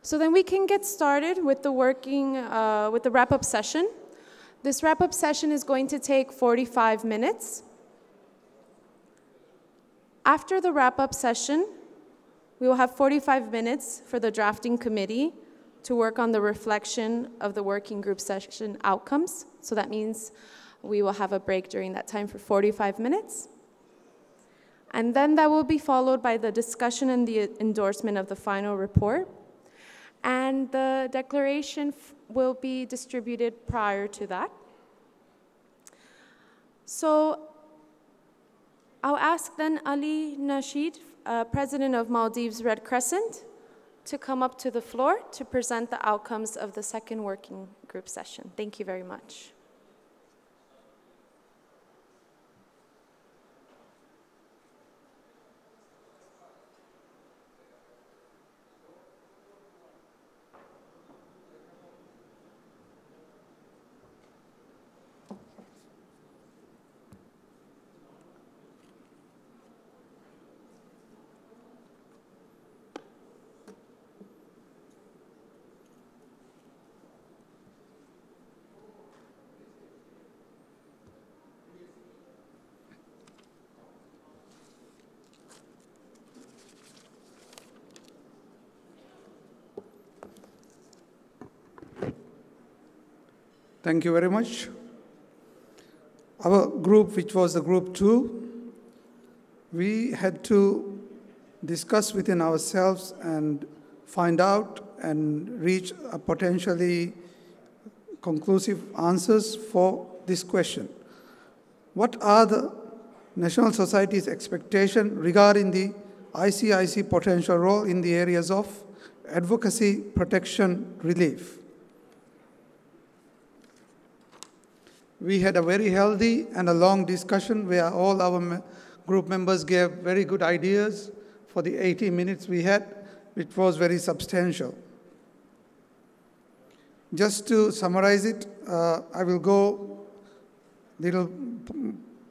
So then we can get started with the with the wrap-up session. This wrap-up session is going to take 45 minutes. After the wrap-up session, we will have 45 minutes for the drafting committee to work on the reflection of the working group session outcomes. So that means we will have a break during that time for 45 minutes. And then that will be followed by the discussion and the endorsement of the final report. And the declaration will be distributed prior to that. So I'll ask then Ali Nasheed, President of Maldives Red Crescent, to come up to the floor to present the outcomes of the second working group session. Thank you very much. Thank you very much. Our group, which was the group 2, we had to discuss within ourselves and find out and reach a potentially conclusive answers for this question. What are the national society's expectations regarding the ICIC potential role in the areas of advocacy, protection, relief? We had a very healthy and a long discussion where all our group members gave very good ideas for the 80 minutes we had, which was very substantial. Just to summarize it, I will go little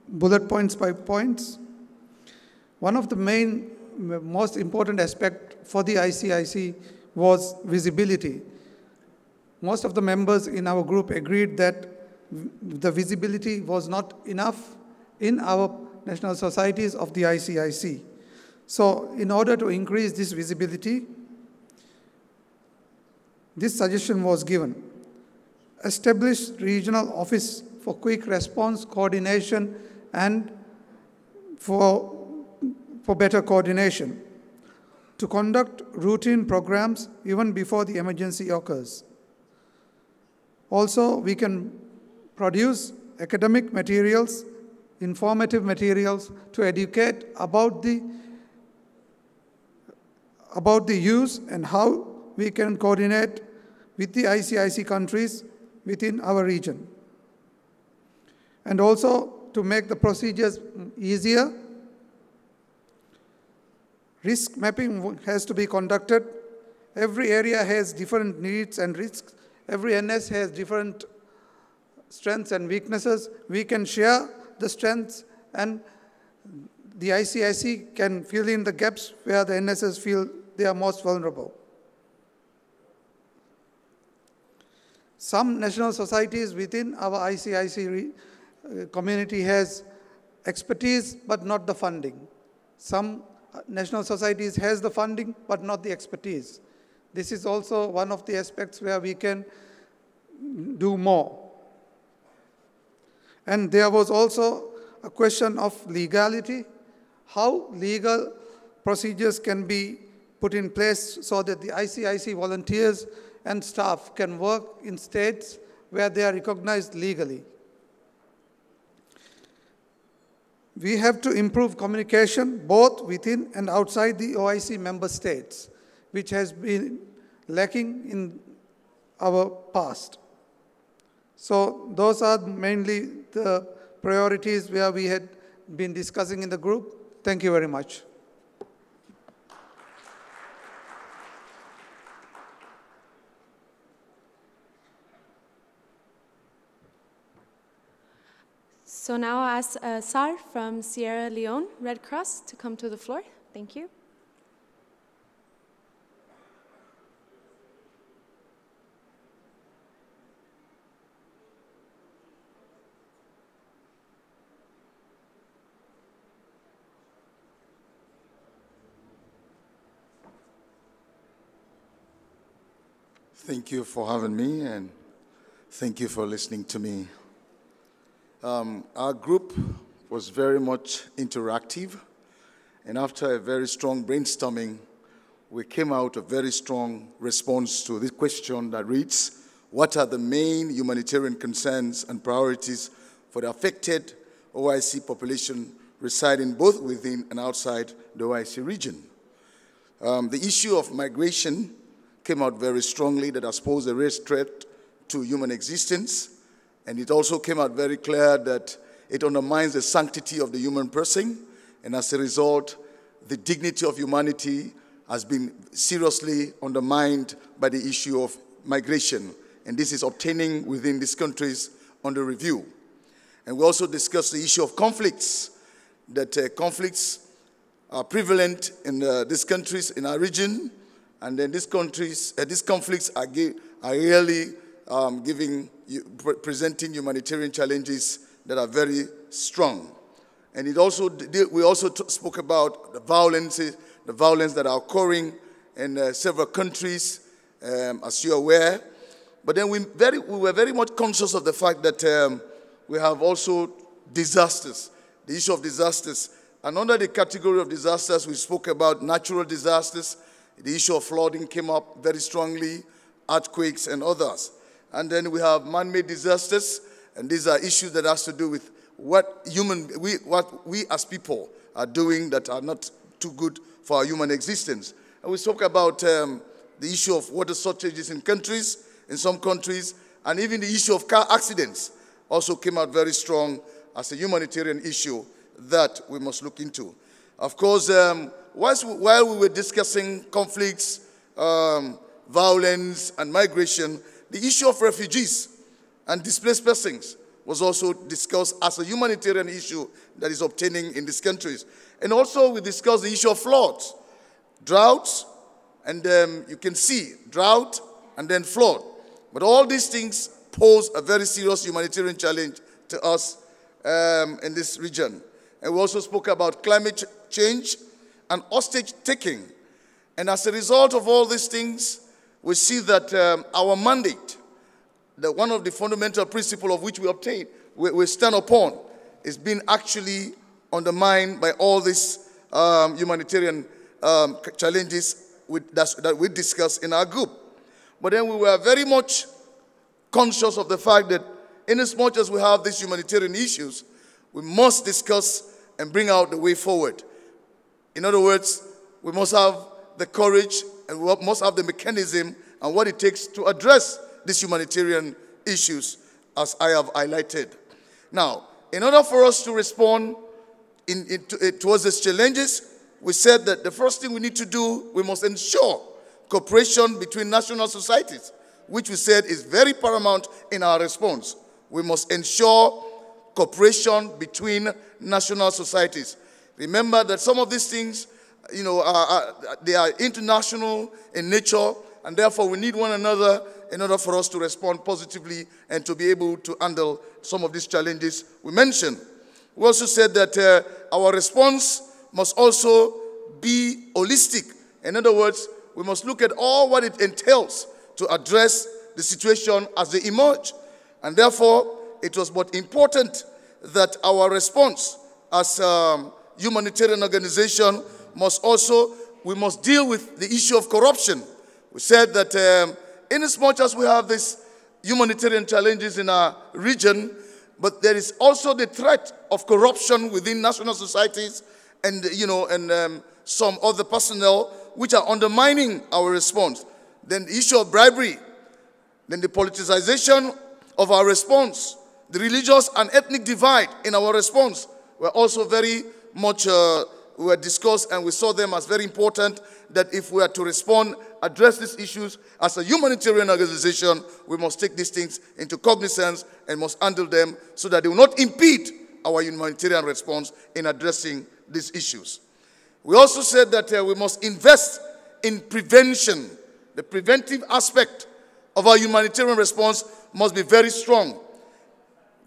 bullet points by points. One of the most important aspects for the ICIC was visibility. Most of the members in our group agreed that the visibility was not enough in our national societies of the ICIC. So in order to increase this visibility, this suggestion was given. Establish regional office for quick response, coordination, and for better coordination. To conduct routine programs even before the emergency occurs. Also, we can produce academic materials, informative materials to educate about the use and how we can coordinate with the ICIC countries within our region. And also to make the procedures easier, risk mapping has to be conducted. Every area has different needs and risks. Every NS has different strengths and weaknesses. We can share the strengths, and the ICIC can fill in the gaps where the NSs feel they are most vulnerable. Some national societies within our ICIC community has expertise but not the funding. Some national societies has the funding but not the expertise. This is also one of the aspects where we can do more. And there was also a question of legality, how legal procedures can be put in place so that the ICIC volunteers and staff can work in states where they are recognized legally. We have to improve communication both within and outside the OIC member states, which has been lacking in our past. So those are mainly the priorities where we had been discussing in the group. Thank you very much. So now I'll ask Sar from Sierra Leone Red Cross to come to the floor. Thank you. Thank you for having me, and thank you for listening to me. Our group was very much interactive, and after a very strong brainstorming, we came out a very strong response to this question that reads, what are the main humanitarian concerns and priorities for the affected OIC population residing both within and outside the OIC region? The issue of migration came out very strongly, that has posed a real threat to human existence, and it also came out very clear that it undermines the sanctity of the human person, and as a result, the dignity of humanity has been seriously undermined by the issue of migration, and this is obtaining within these countries under review. And we also discussed the issue of conflicts, that conflicts are prevalent in these countries in our region, and then these conflicts are really presenting humanitarian challenges that are very strong. And we also spoke about the violence that are occurring in several countries, as you're aware. But then we were very much conscious of the fact that we have also disasters, the issue of disasters. And under the category of disasters, we spoke about natural disasters. The issue of flooding came up very strongly, earthquakes and others. And then we have man-made disasters, and these are issues that has to do with what we as people are doing that are not too good for our human existence. And we spoke about the issue of water shortages in some countries, and even the issue of car accidents also came out very strong as a humanitarian issue that we must look into. Of course, while we were discussing conflicts, violence, and migration, the issue of refugees and displaced persons was also discussed as a humanitarian issue that is obtaining in these countries. And also we discussed the issue of floods, droughts, and you can see drought and then flood. But all these things pose a very serious humanitarian challenge to us in this region. And we also spoke about climate change and hostage-taking. And as a result of all these things, we see that our mandate, that one of the fundamental principles of which we stand upon, is being actually undermined by all these humanitarian challenges that we discussed in our group. But then we were very much conscious of the fact that inasmuch as we have these humanitarian issues, we must discuss and bring out the way forward. In other words, we must have the courage and we must have the mechanism and what it takes to address these humanitarian issues, as I have highlighted. Now, in order for us to respond towards these challenges, we said that the first thing we need to do, we must ensure cooperation between national societies, which we said is very paramount in our response. We must ensure cooperation between national societies. Remember that some of these things, they are international in nature, and therefore we need one another in order for us to respond positively and to be able to handle some of these challenges we mentioned. We also said that our response must also be holistic. In other words, we must look at all what it entails to address the situation as they emerge. And therefore, it was but important that our response as a humanitarian organization we must deal with the issue of corruption. We said that inasmuch as we have these humanitarian challenges in our region, but there is also the threat of corruption within national societies and, some other personnel which are undermining our response. Then the issue of bribery, then the politicization of our response, the religious and ethnic divide in our response were also very much were discussed, and we saw them as very important, that if we are to respond, address these issues as a humanitarian organization, we must take these things into cognizance and must handle them so that they will not impede our humanitarian response in addressing these issues. We also said that we must invest in prevention. The preventive aspect of our humanitarian response must be very strong.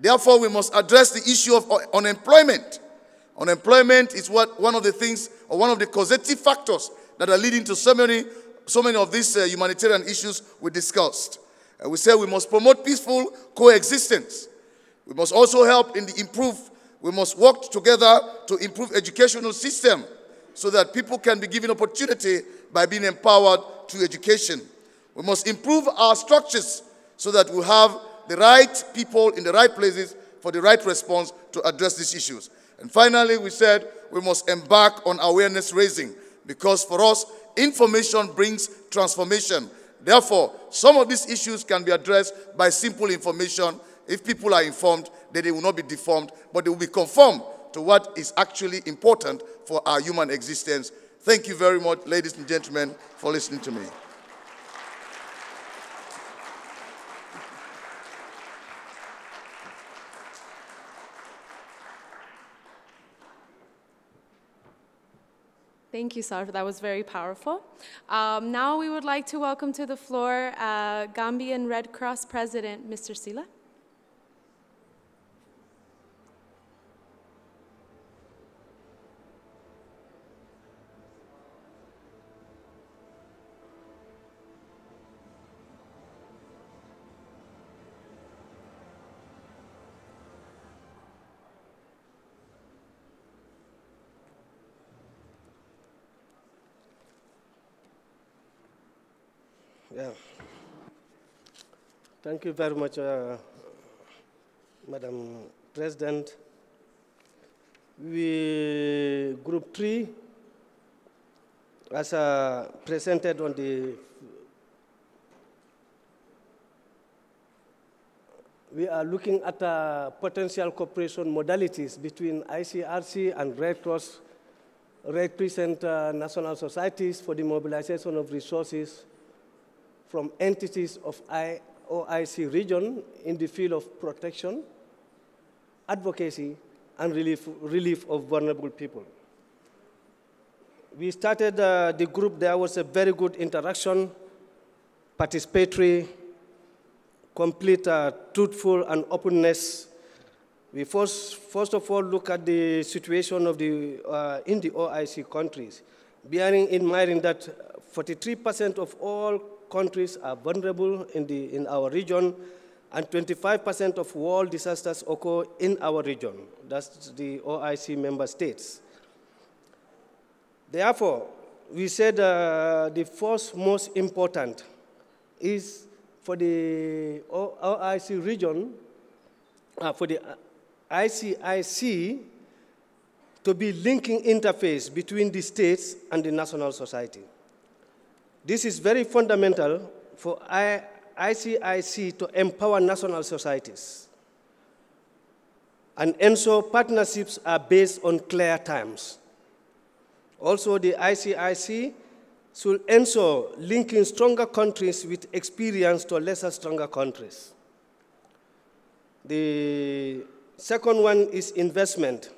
Therefore, we must address the issue of unemployment. Unemployment is one of the things, or one of the causative factors that are leading to so so many of these humanitarian issues we discussed. We said we must promote peaceful coexistence. We must also help in the we must work together to improve educational system so that people can be given opportunity by being empowered through education. We must improve our structures so that we have the right people in the right places for the right response to address these issues. And finally, we said we must embark on awareness raising because for us, information brings transformation. Therefore, some of these issues can be addressed by simple information. If people are informed, then they will not be deformed, but they will be conformed to what is actually important for our human existence. Thank you very much, ladies and gentlemen, for listening to me. Thank you, Sar. That was very powerful. Now we would like to welcome to the floor Gambian Red Cross President, Mr. Sila. Yeah. Thank you very much, Madam President. Group 3, as presented on we are looking at potential cooperation modalities between ICRC and Red Cross, Red Crescent national societies for the mobilization of resources from entities of OIC region in the field of protection, advocacy, and relief of vulnerable people. We started the group, there was a very good interaction, participatory, complete, truthful, and openness. We first of all look at the situation of in the OIC countries, bearing in mind that 43% of all countries are vulnerable in our region, and 25% of world disasters occur in our region. That's the OIC member states. Therefore, we said the first most important is for the OIC region, for the ICIC to be linking interface between the states and the national society. This is very fundamental for ICIC to empower national societies and ensure partnerships are based on clear terms. Also, the ICIC should ensure linking stronger countries with experience to lesser stronger countries. The second one is investment.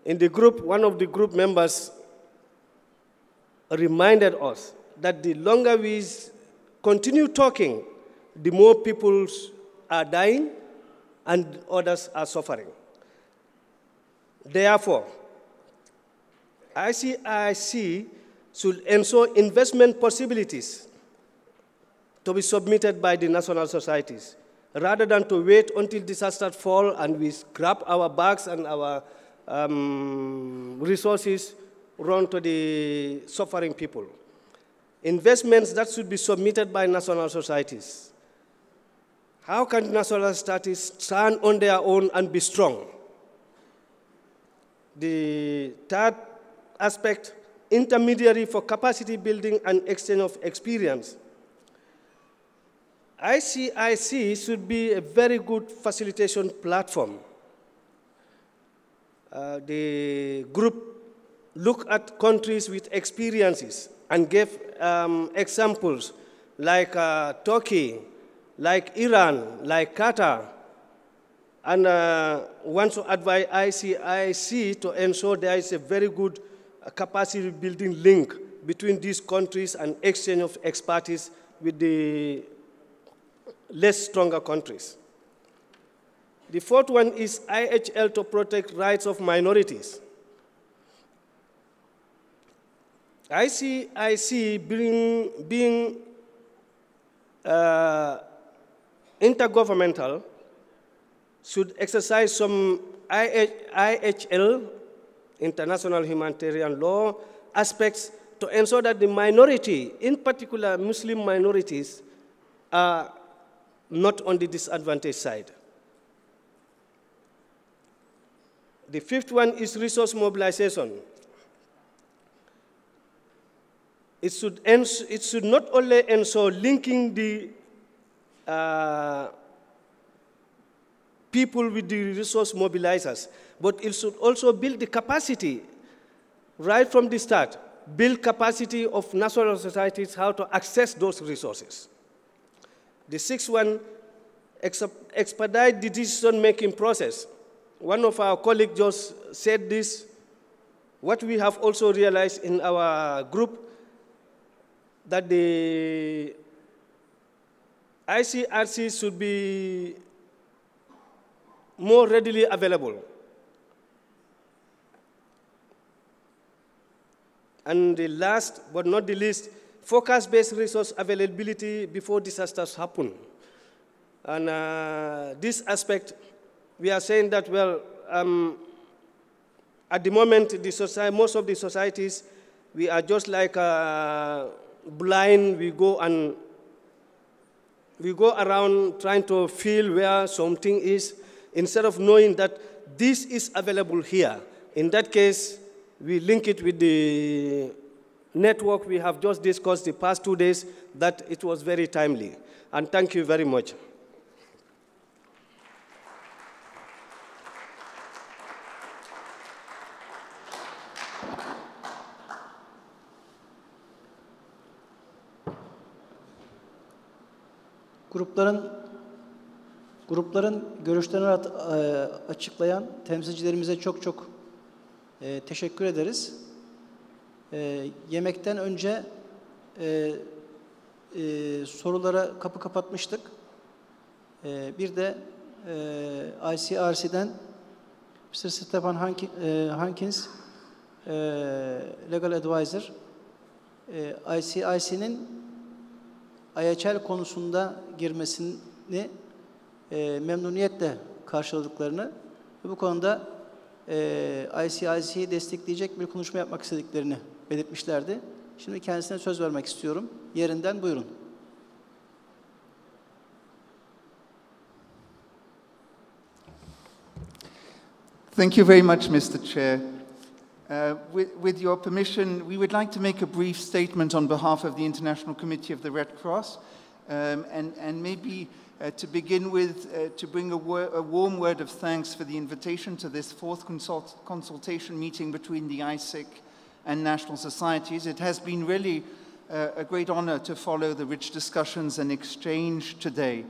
In the group, one of the group members reminded us that the longer we continue talking, the more people are dying and others are suffering. Therefore, ICIC should ensure investment possibilities to be submitted by the national societies, rather than to wait until disasters fall and we grab our bags and our resources run to the suffering people. Investments that should be submitted by national societies. How can national societies stand on their own and be strong? The third aspect, intermediary for capacity building and exchange of experience. ICIC should be a very good facilitation platform. The group looked at countries with experiences and gave examples like Turkey, like Iran, like Qatar, and want to advise ICIC to ensure there is a very good capacity building link between these countries and exchange of expertise with the less stronger countries. The fourth one is IHL to protect rights of minorities. ICIC being intergovernmental should exercise some IHL, international humanitarian law, aspects to ensure that the minority, in particular Muslim minorities, are not on the disadvantaged side. The fifth one is resource mobilization. It should not only ensure linking the people with the resource mobilizers, but it should also build the capacity right from the start, build capacity of national societies how to access those resources. The sixth one, expedite the decision-making process. One of our colleagues just said this. What we have also realized in our group, that the ICRC should be more readily available. And the last but not the least, focus-based resource availability before disasters happen. And this aspect, we are saying that, well, at the moment, most of the societies, we are just like blind. We go around trying to feel where something is, instead of knowing that this is available here. In that case, we link it with the network we have just discussed the past 2 days, that it was very timely. And thank you very much. Grupların görüşlerini açıklayan temsilcilerimize çok teşekkür ederiz. Yemekten önce sorulara kapı kapatmıştık. Bir de ICRC'den Mr. Stefan Hankins, Legal Advisor, ICIC'nin IHL konusunda girmesini memnuniyetle karşıladıklarını ve bu konuda ICIC'yi destekleyecek bir konuşma yapmak istediklerini belirtmişlerdi. Şimdi kendisine söz vermek istiyorum. Yerinden buyurun. Thank you very much, Mr. Chair. With your permission, we would like to make a brief statement on behalf of the International Committee of the Red Cross, and maybe to begin with, to bring a warm word of thanks for the invitation to this fourth consultation meeting between the ISIC and national societies. It has been really a great honor to follow the rich discussions and exchange today.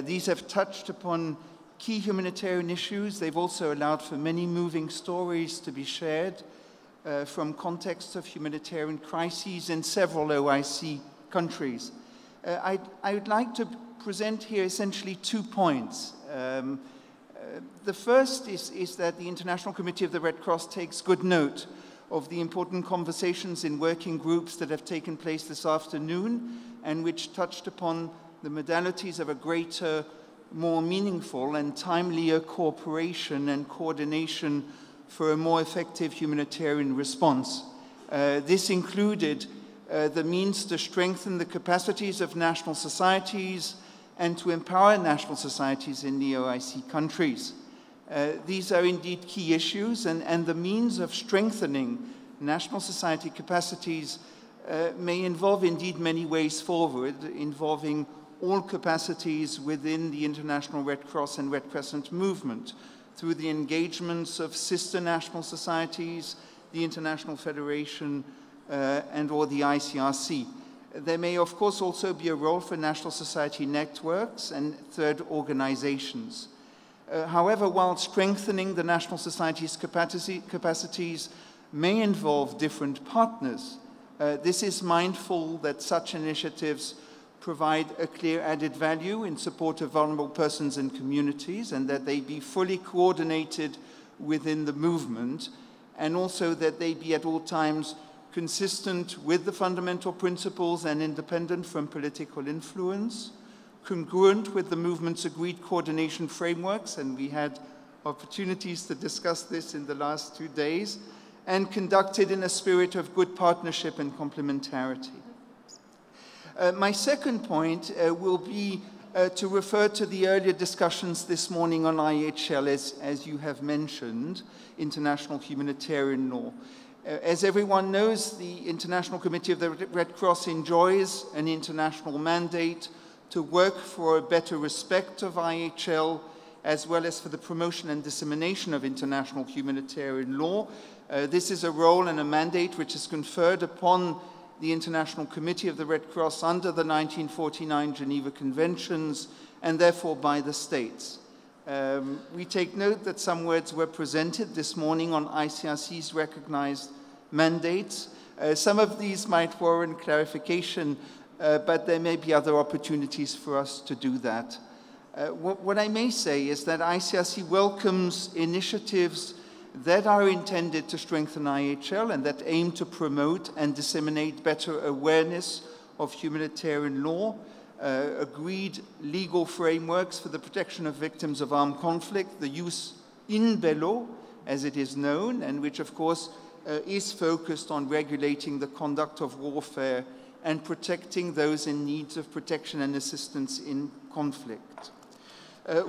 These have touched upon key humanitarian issues. They've also allowed for many moving stories to be shared from contexts of humanitarian crises in several OIC countries. I would like to present here essentially 2 points. The first is that the International Committee of the Red Cross takes good note of the important conversations in working groups that have taken place this afternoon and which touched upon the modalities of a greater, more meaningful and timelier cooperation and coordination for a more effective humanitarian response. This included the means to strengthen the capacities of national societies and to empower national societies in the OIC countries. These are indeed key issues, and the means of strengthening national society capacities may involve indeed many ways forward, involving all capacities within the International Red Cross and Red Crescent movement, through the engagements of sister national societies, the International Federation, and or the ICRC. There may, of course, also be a role for national society networks and third organizations. However, while strengthening the national society's capacities may involve different partners, this is mindful that such initiatives provide a clear added value in support of vulnerable persons and communities, and that they be fully coordinated within the movement, and also that they be at all times consistent with the fundamental principles and independent from political influence, congruent with the movement's agreed coordination frameworks, and we had opportunities to discuss this in the last 2 days, and conducted in a spirit of good partnership and complementarity. My second point will be to refer to the earlier discussions this morning on IHL, as you have mentioned, international humanitarian law. As everyone knows, the International Committee of the Red Cross enjoys an international mandate to work for a better respect of IHL, as well as for the promotion and dissemination of international humanitarian law. This is a role and a mandate which is conferred upon the International Committee of the Red Cross under the 1949 Geneva Conventions, and therefore by the states. We take note that some words were presented this morning on ICRC's recognized mandates. Some of these might warrant clarification, but there may be other opportunities for us to do that. What I may say is that ICRC welcomes initiatives that are intended to strengthen IHL and that aim to promote and disseminate better awareness of humanitarian law, agreed legal frameworks for the protection of victims of armed conflict, the jus in bello, as it is known, and which of course is focused on regulating the conduct of warfare and protecting those in need of protection and assistance in conflict.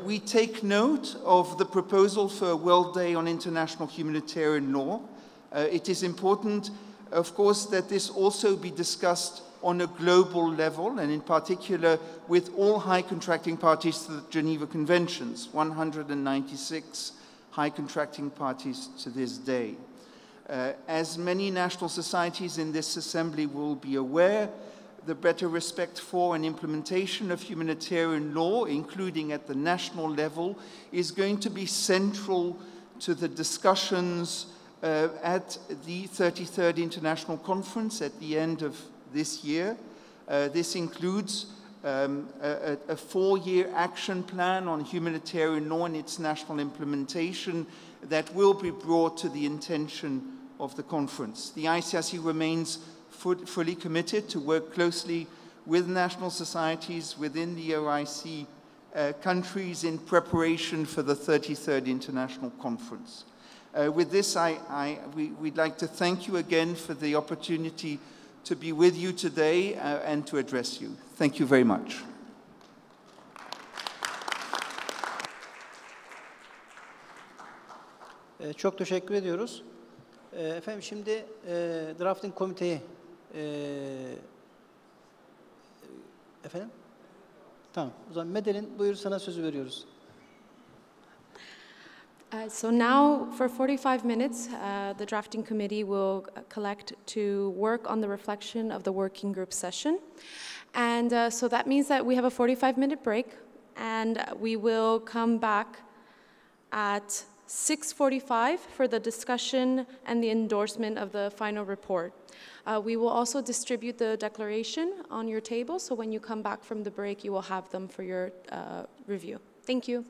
We take note of the proposal for a World Day on International Humanitarian Law. It is important, of course, that this also be discussed on a global level, and in particular with all high contracting parties to the Geneva Conventions, 196 high contracting parties to this day. As many national societies in this assembly will be aware, the better respect for and implementation of humanitarian law, including at the national level, is going to be central to the discussions at the 33rd International Conference at the end of this year. This includes a 4-year action plan on humanitarian law and its national implementation that will be brought to the attention of the conference. The ICRC remains fully committed to work closely with national societies within the OIC countries in preparation for the 33rd International Conference. With this, we'd like to thank you again for the opportunity to be with you today and to address you. Thank you very much. Çok teşekkür ediyoruz. Efendim şimdi drafting komiteyi efendim? Tamam. O zaman Medel'in buyur sana sözü veriyoruz. So now, for 45 minutes, the drafting committee will collect to work on the reflection of the working group session. And so that means that we have a 45-minute break, and we will come back at 6:45 for the discussion and the endorsement of the final report. We will also distribute the declaration on your table, so when you come back from the break, you will have them for your review. Thank you.